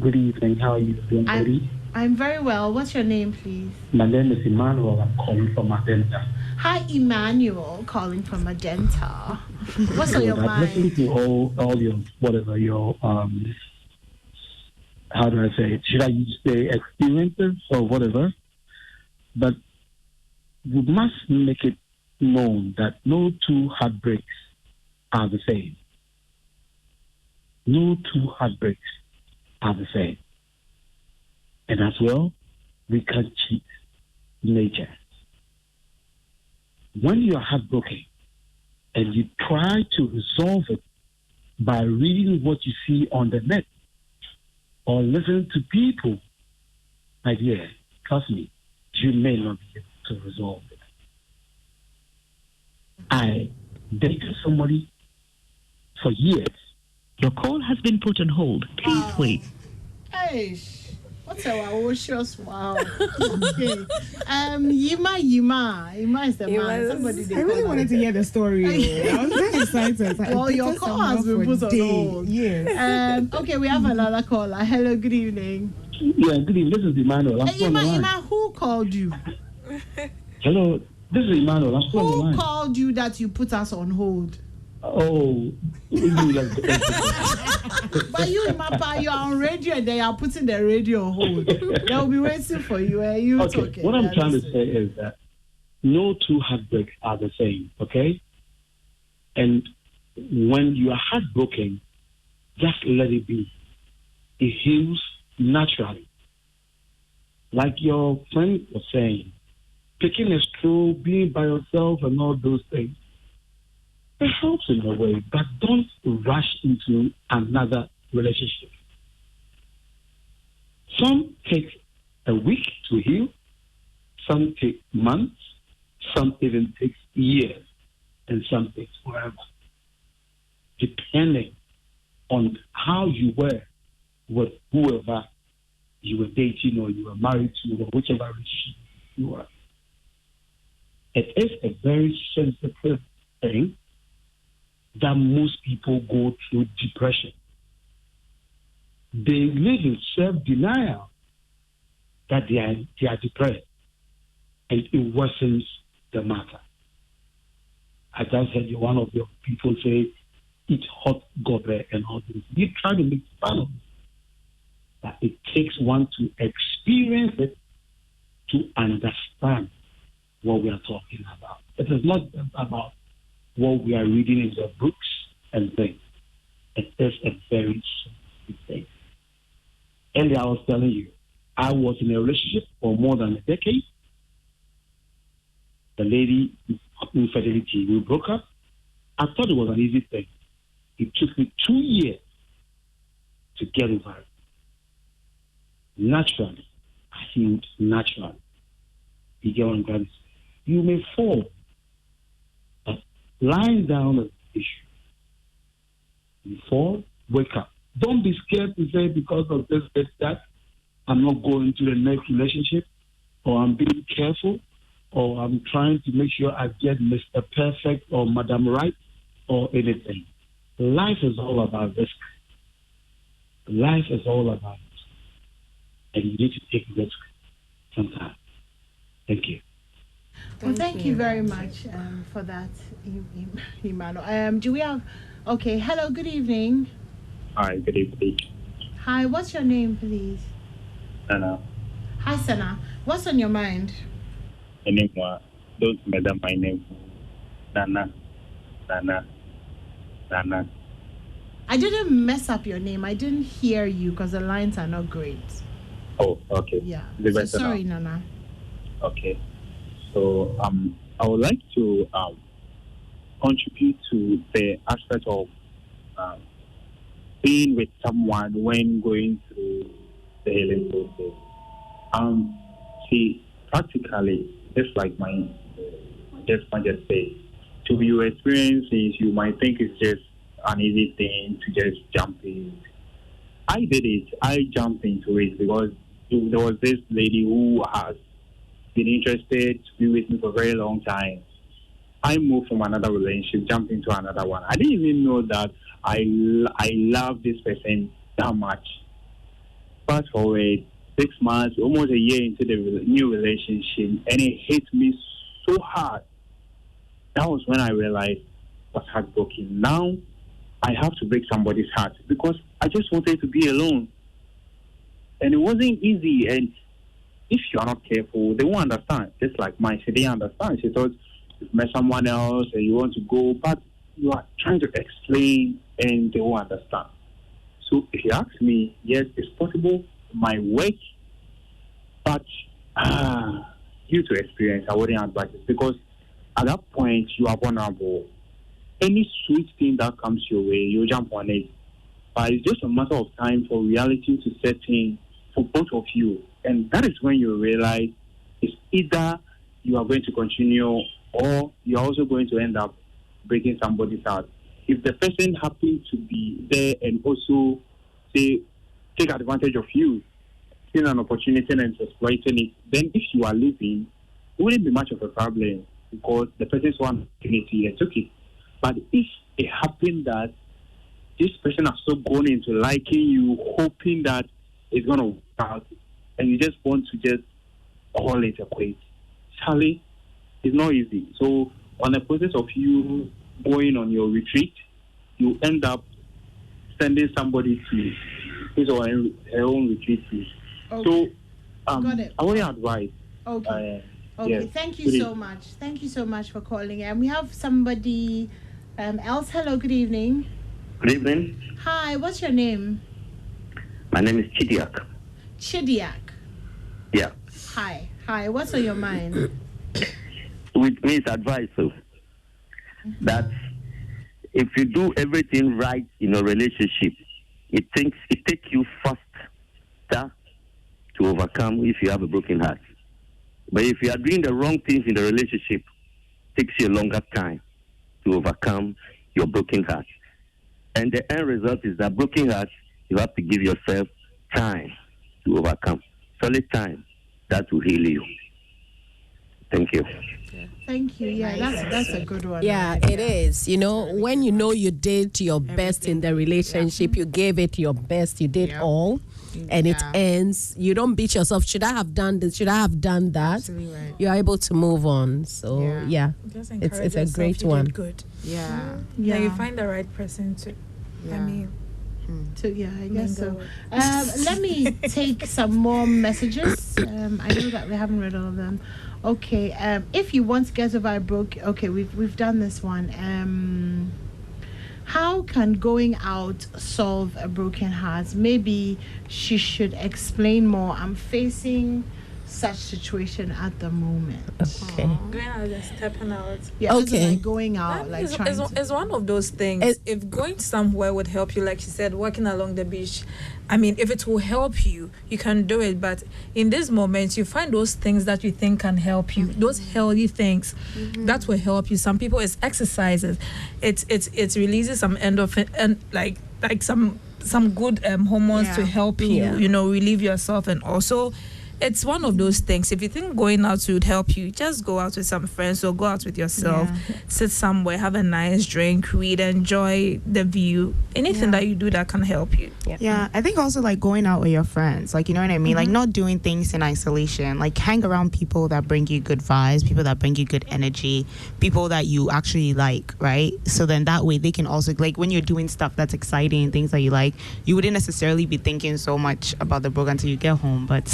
Good evening. How are you doing, buddy?
I'm very well. What's your name, please?
My name is Emmanuel. I'm calling from Adenta.
Hi, Emmanuel, calling from Magenta. What's on your
I've
mind?
listened to all your, whatever your, how do I say it? Should I say experiences or whatever? But we must make it known that no two heartbreaks are the same. No two heartbreaks are the same. And as well, we can't cheat nature. When you are heartbroken and you try to resolve it by reading what you see on the net or listening to people, my dear, trust me, you may not be able to resolve it. I dated somebody for years.
Your call has been put on hold. Please wait.
Hey, what's our oceans? Wow. Okay. Yima is the man. Somebody they
I really
call
wanted to hear the story. I was very excited.
Well, your call has been put on hold.
Yes.
Okay, we have another caller. Hello, good evening.
Yeah, good evening. This is Emmanuel. I'm
Hey,
still on the line.
Ima, who called you?
Hello, this is Emmanuel. I'm still on the
Who
line.
called you that you put us on hold?
Oh,
But you, Mapa, you are on radio and they are putting the radio on hold. They'll be waiting for you. You
Okay,
talking.
what I'm trying to say is that no two heartbreaks are the same, okay? And when you are heartbroken, just let it be. It heals naturally. Like your friend was saying, picking a stroll, being by yourself and all those things, it helps in a way, but don't rush into another relationship. Some take a week to heal, some take months, some even take years, and some take forever. Depending on how you were with whoever you were dating or you were married to or whichever relationship you were. It is a very sensitive thing that most people go through depression. They live in self-denial that they are depressed, and it worsens the matter. I just heard one of your people say, eat hot gobe and all this. You try to make fun of it. But it takes one to experience it to understand what we are talking about. It is not just about what we are reading in the books and things. It is a very sensitive thing. Earlier I was telling you, I was in a relationship for more than a decade. The lady, infidelity, we broke up. I thought it was an easy thing. It took me 2 years to get over it. Naturally, I healed naturally. You get what I'm trying to say? You may fall, but lying down is the issue. You fall, wake up. Don't be scared to say because of this, that, I'm not going to the next relationship, or I'm being careful, or I'm trying to make sure I get Mr. Perfect or Madam Right or anything. Life is all about risk. Life is all about risk. And you need to take risk sometimes. Thank you.
Well, thank you very much for that, Emmanuel. Do we have... Okay, hello, good evening.
Hi, good evening.
Hi, what's your name, please?
Sana.
Hi, Sana. What's on your mind?
My name was... Don't matter my name. Nana.
I didn't mess up your name. I didn't hear you because the lines are not great.
Oh, okay.
Yeah.
So
sorry, Nana.
Okay. So I would like to contribute to the aspect of being with someone when going through the healing process. See, practically, just like my just say, to your experiences, you might think it's just an easy thing to just jump in. I did it. I jumped into it because there was this lady who has been interested to be with me for a very long time. I moved from another relationship, jumped into another one. I didn't even know that I love this person that much. Fast forward 6 months, almost a year into the new relationship, and it hit me so hard. That was when I realized I was heartbroken. Now I have to break somebody's heart because I just wanted to be alone. And it wasn't easy. And if you are not careful, they won't understand. Just like mine, she didn't understand. She thought you've met someone else and you want to go, but you are trying to explain and they won't understand. So if you ask me, yes, it's possible, my work, but due to experience, I wouldn't advise it because at that point you are vulnerable. Any sweet thing that comes your way, you jump on it. But it's just a matter of time for reality to set in for both of you. And that is when you realize it's either you are going to continue or you're also going to end up breaking somebody's heart. If the person happens to be there and also say take advantage of you, seeing an opportunity and exploiting it, then if you are leaving, it wouldn't be much of a problem because the person's one opportunity and took it. But if it happened that this person has so gone into liking you, hoping that it's going to work out, and you just want to just call it a quit, Charlie, it's not easy. So on the process of you going on your retreat, you end up sending somebody to his or her own retreat.
Okay.
So,
Got it.
I want your advice.
Okay. Okay.
Yes.
Thank you so much. Thank you so much for calling. And we have somebody else. Hello. Good evening.
Good evening.
Hi. What's your name?
My name is Chidiak.
Chidiak.
Yeah.
Hi. Hi. What's on your mind?
With me, it's advice so that if you do everything right in a relationship, it takes you faster to overcome if you have a broken heart. But if you are doing the wrong things in the relationship, it takes you a longer time to overcome your broken heart. And the end result is that broken heart, you have to give yourself time to overcome. Solid time that will heal you. Thank you.
Thank you. Yeah, that's a good one.
Yeah, it is. You know, when you know you did your best in the relationship, you gave it your best, you did all, and it ends. You don't beat yourself. Should I have done this? Should I have done that?
Absolutely right.
You are able to move on. So yeah,
Just
it's
encourage
a
yourself,
great
you
one.
did good.
Yeah.
Yeah, you find the right person to. I mean,
So yeah, I guess so.
Mango.
Let me take some more messages. I know that we haven't read all of them. Okay. If you want to get over a broke, okay, we've done this one. How can going out solve a broken heart? Maybe she should explain more. I'm facing such situation at the moment.
Okay.
going out and stepping out.
Yeah.
Okay.
Like going out, like trying to.
It's one of those things. If going somewhere would help you, like she said, walking along the beach, I mean, if it will help you, you can do it. But in these moments, you find those things that you think can help you, those healthy things that will help you. Some people, it's exercises. It releases some endorphin and like some good hormones to help you, you know, relieve yourself. And also, it's one of those things. If you think going out would help you, just go out with some friends or go out with yourself, sit somewhere, have a nice drink, read, enjoy the view. Anything that you do that can help you.
Yeah, I think also like going out with your friends, like, you know what I mean? Like not doing things in isolation, like hang around people that bring you good vibes, people that bring you good energy, people that you actually like, right? So then that way they can also, like when you're doing stuff that's exciting, things that you like, you wouldn't necessarily be thinking so much about the book until you get home, but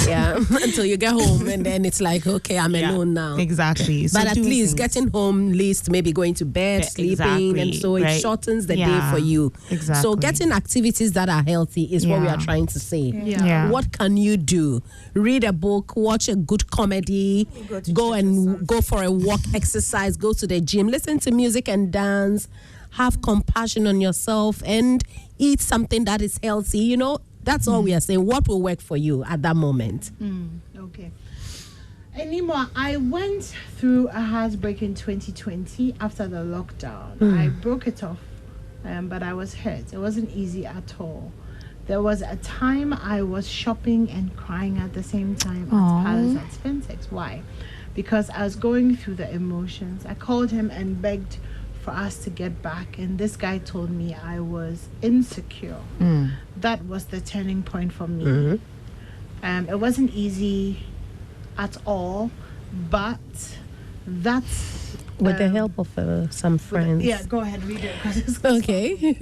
until you get home and then it's like, okay, I'm alone now.
Exactly. So
but at
doing
least
things.
getting home, least maybe going to bed, sleeping, and so it shortens the day for you.
Exactly.
So getting activities that are healthy is what we are trying to say.
Yeah.
What can you do? Read a book, watch a good comedy, go for a walk, exercise, go to the gym, listen to music and dance, have compassion on yourself, and eat something that is healthy. You know, that's all we are saying. What will work for you at that moment?
Okay. Anymore, I went through a heartbreak in 2020 after the lockdown. I broke it off, but I was hurt. It wasn't easy at all. There was a time I was shopping and crying at the same time at Palace at Spentex. Why? Because I was going through the emotions. I called him and begged for us to get back, and this guy told me I was insecure. That was the turning point for me. It wasn't easy at all, but that's
with the help of some friends.
Go ahead, read it. 'Cause it's
Okay.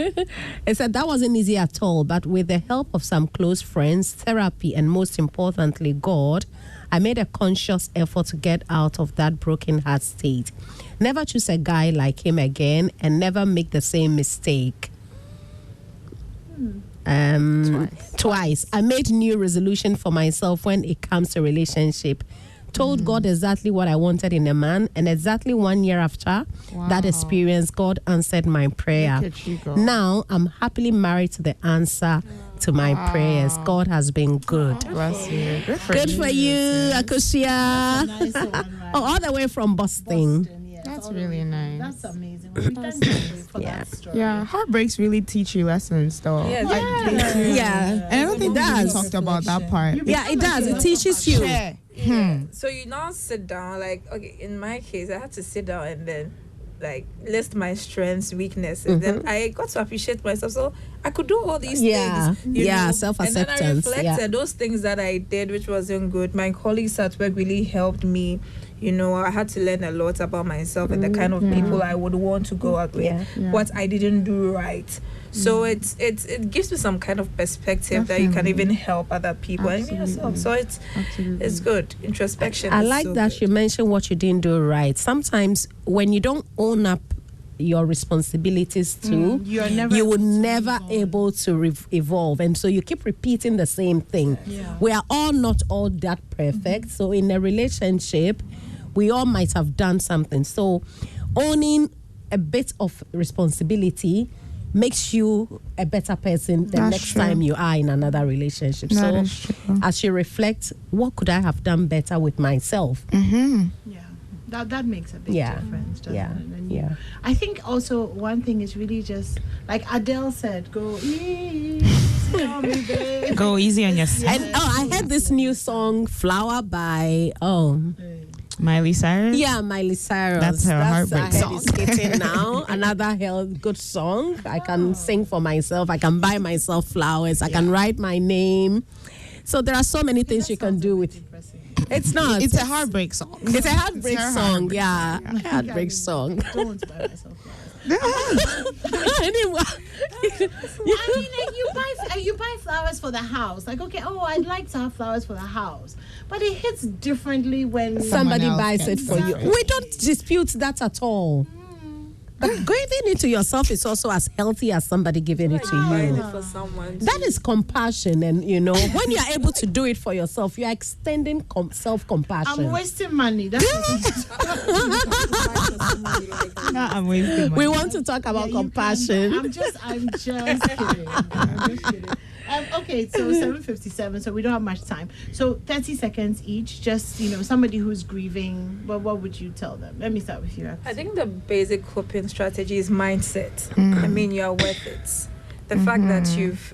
It said that wasn't easy at all, but with the help of some close friends, therapy, and most importantly, God, I made a conscious effort to get out of that broken heart state. Never choose a guy like him again and never make the same mistake. Twice. I made new resolution for myself when it comes to relationship. Told God exactly what I wanted in a man, and exactly 1 year after that experience, God answered my prayer. Now I'm happily married to the answer to my prayers. God has been good. Good for you, Akusia.
nice one, right?
All the way from Boston.
That's really nice.
That's amazing. Well, we thank you for that story.
Yeah, heartbreaks really teach you lessons, though.
Yes.
Yeah.
And I don't think
It
we really
does.
talked about that part.
Yeah, it does. It teaches you.
So you now sit down, like, okay, in my case, I had to sit down and then like list my strengths, weaknesses. Then I got to appreciate myself. So I could do all these things. You know?
Self-acceptance.
And then I reflected those things that I did, which wasn't good. My colleagues at work really helped me, I had to learn a lot about myself and the kind of people I would want to go out with, what I didn't do right. So it gives you some kind of perspective that you can even help other people and even yourself. So it's good. Introspection.
I
is
like
so
that
good.
you mentioned what you didn't do right. Sometimes when you don't own up your responsibilities too, you will never able to evolve, and so you keep repeating the same thing. We are all not all that perfect, so in a relationship we all might have done something. So owning a bit of responsibility makes you a better person the next time you are in another relationship. So as you reflect, what could I have done better with myself?
That makes a big difference, doesn't it? And I think also one thing is really just like Adele said, go easy on me, babe.
Go easy on yourself.
And I heard this new song, Flower by
Miley Cyrus.
Yeah, Miley Cyrus.
That's her heartbreak song.
It's hitting now. Another good song. I can sing for myself. I can buy myself flowers. I can write my name. So there are so many things you can do with. It's not.
It's a heartbreak song.
It's a heartbreak song. Yeah, heartbreak song.
Don't buy myself flowers.
Anyway,
I mean, like you buy flowers for the house. Like, okay, I'd like to have flowers for the house, but it hits differently when
somebody buys it for you. We don't dispute that at all. But giving it to yourself is also as healthy as somebody giving it to you.
For someone.
That is compassion, and when you are able to do it for yourself, you are extending self-compassion.
I'm wasting money. That's
I'm wasting money.
We want to talk about compassion.
I'm just kidding. Okay, so 7:57, so we don't have much time. So 30 seconds each, just, somebody who's grieving, what would you tell them? Let me start with you.
I think the basic coping strategy is mindset. I mean, you are worth it. The fact that you've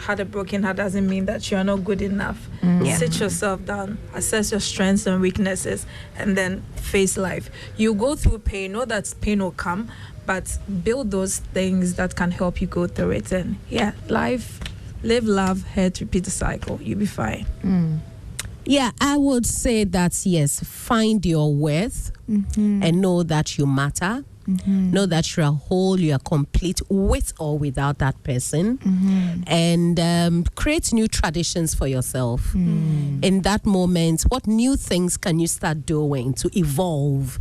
had a broken heart doesn't mean that you are not good enough. Sit yourself down, assess your strengths and weaknesses, and then face life. You go through pain, know that pain will come, but build those things that can help you go through it. And live, love, hurt, repeat the cycle. You'll be fine.
Yeah, I would say that, yes, find your worth and know that you matter. Know that you're whole, you're complete with or without that person. And create new traditions for yourself. In that moment, what new things can you start doing to evolve?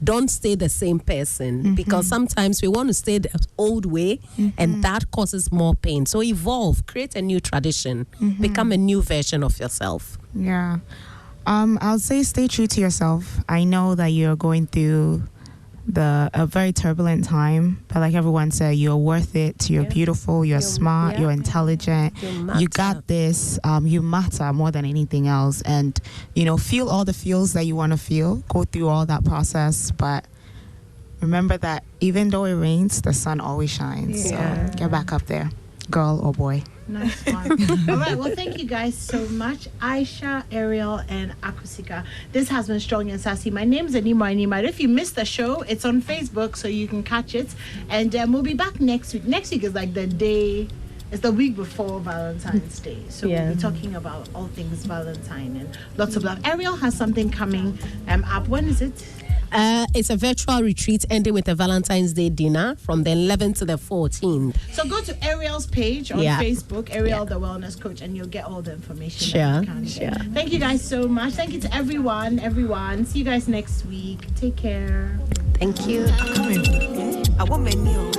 Don't stay the same person, because sometimes we want to stay the old way and that causes more pain. So evolve, create a new tradition, become a new version of yourself.
Yeah. I'll say stay true to yourself. I know that you're going through a very turbulent time, but like everyone said, you're worth it. You're beautiful, you're smart, you're intelligent, you got this. You matter more than anything else, and feel all the feels that you want to feel, go through all that process, but remember that even though it rains, the sun always shines. So get back up there, girl or boy.
Nice one. All right, well, thank you guys so much, Aisha, Ariel, and Akusika. This has been Strong and Sassy. My name is Anima. If you missed the show, it's on Facebook, so you can catch it. And we'll be back next week. Next week is like it's the week before Valentine's Day. So we'll be talking about all things Valentine and lots of love. Ariel has something coming up. When is it?
It's a virtual retreat ending with a Valentine's Day dinner from the 11th to the 14th.
So go to Ariel's page on Facebook, Ariel the Wellness Coach, and you'll get all the information that you can get. Thank you guys so much. Thank you to everyone. See you guys next week. Take care.
Thank you.
I want menu.